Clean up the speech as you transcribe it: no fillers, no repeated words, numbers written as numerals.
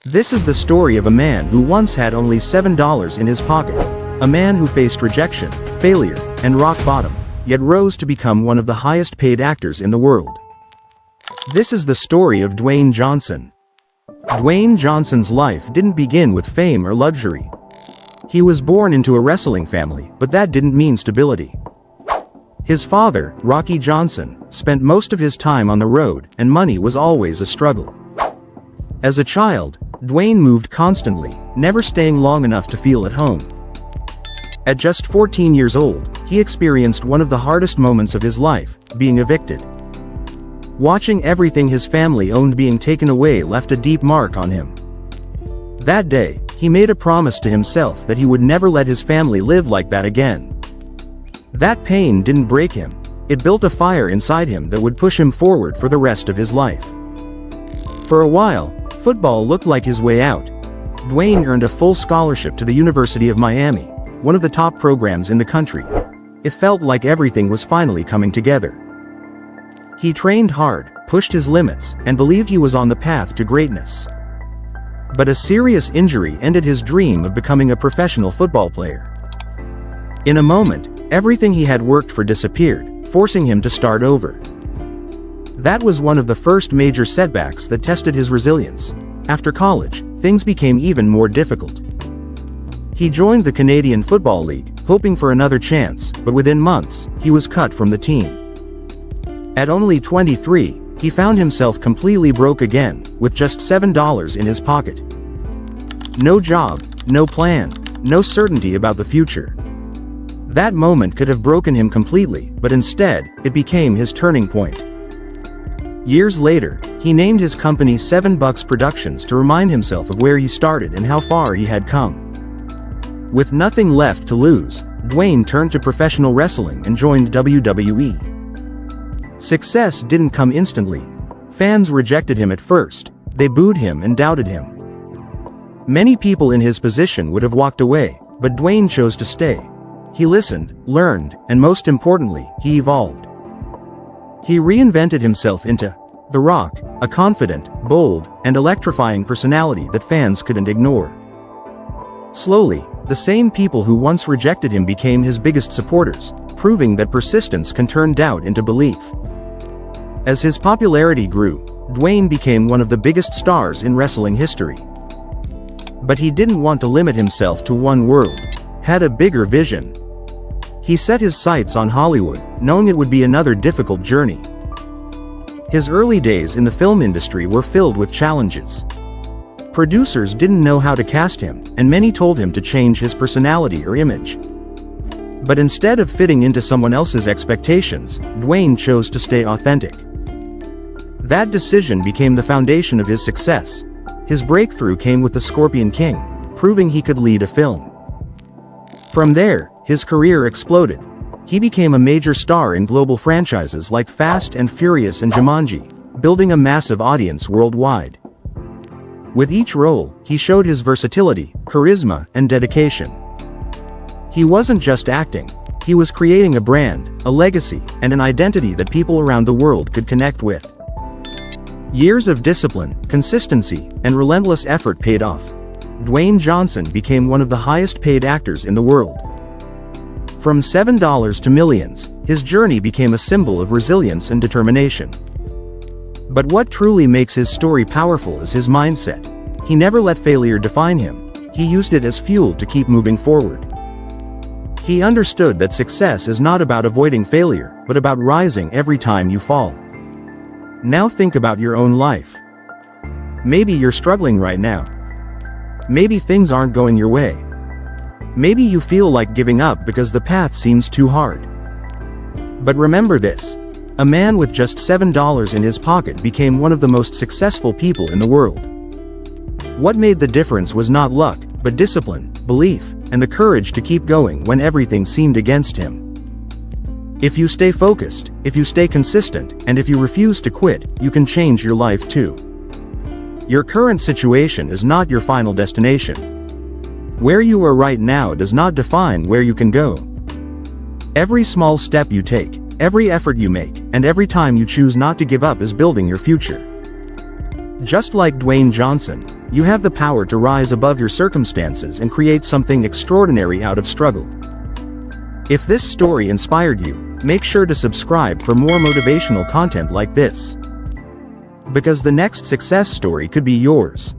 This is the story of a man who once had only $7 in his pocket. A man who faced rejection, failure, and rock bottom, yet rose to become one of the highest paid actors in the world. This is the story of Dwayne Johnson. Dwayne Johnson's life didn't begin with fame or luxury. He was born into a wrestling family, but that didn't mean stability. His father, Rocky Johnson, spent most of his time on the road, and money was always a struggle. As a child, Dwayne moved constantly, never staying long enough to feel at home. At just 14 years old, he experienced one of the hardest moments of his life, being evicted. Watching everything his family owned being taken away left a deep mark on him. That day, he made a promise to himself that he would never let his family live like that again. That pain didn't break him. It built a fire inside him that would push him forward for the rest of his life. For a while, football looked like his way out. Dwayne earned a full scholarship to the University of Miami, one of the top programs in the country. It felt like everything was finally coming together. He trained hard, pushed his limits, and believed he was on the path to greatness. But a serious injury ended his dream of becoming a professional football player. In a moment, everything he had worked for disappeared, forcing him to start over. That was one of the first major setbacks that tested his resilience. After college, things became even more difficult. He joined the Canadian Football League, hoping for another chance, but within months, he was cut from the team. At only 23, he found himself completely broke again, with just $7 in his pocket. No job, no plan, no certainty about the future. That moment could have broken him completely, but instead, it became his turning point. Years later, he named his company $7 Productions to remind himself of where he started and how far he had come. With nothing left to lose, Dwayne turned to professional wrestling and joined WWE. Success didn't come instantly. Fans rejected him at first. They booed him and doubted him. Many people in his position would have walked away, but Dwayne chose to stay. He listened, learned, and most importantly, he evolved. He reinvented himself into The Rock, a confident, bold, and electrifying personality that fans couldn't ignore. Slowly, the same people who once rejected him became his biggest supporters, proving that persistence can turn doubt into belief. As his popularity grew, Dwayne became one of the biggest stars in wrestling history. But he didn't want to limit himself to one world, had a bigger vision. He set his sights on Hollywood, knowing it would be another difficult journey. His early days in the film industry were filled with challenges. Producers didn't know how to cast him, and many told him to change his personality or image. But instead of fitting into someone else's expectations, Dwayne chose to stay authentic. That decision became the foundation of his success. His breakthrough came with The Scorpion King, proving he could lead a film. From there, his career exploded. He became a major star in global franchises like Fast and Furious and Jumanji, building a massive audience worldwide. With each role, he showed his versatility, charisma, and dedication. He wasn't just acting, he was creating a brand, a legacy, and an identity that people around the world could connect with. Years of discipline, consistency, and relentless effort paid off. Dwayne Johnson became one of the highest paid actors in the world. From $7 to millions, his journey became a symbol of resilience and determination. But what truly makes his story powerful is his mindset. He never let failure define him. He used it as fuel to keep moving forward. He understood that success is not about avoiding failure, but about rising every time you fall. Now think about your own life. Maybe you're struggling right now. Maybe things aren't going your way. Maybe you feel like giving up because the path seems too hard. But remember this. A man with just $7 in his pocket became one of the most successful people in the world. What made the difference was not luck, but discipline, belief, and the courage to keep going when everything seemed against him. If you stay focused, if you stay consistent, and if you refuse to quit, you can change your life too. Your current situation is not your final destination. Where you are right now does not define where you can go. Every small step you take, every effort you make, and every time you choose not to give up is building your future. Just like Dwayne Johnson, You have the power to rise above your circumstances and create something extraordinary out of struggle. If this story inspired you, make sure to subscribe for more motivational content like this. Because the next success story could be yours.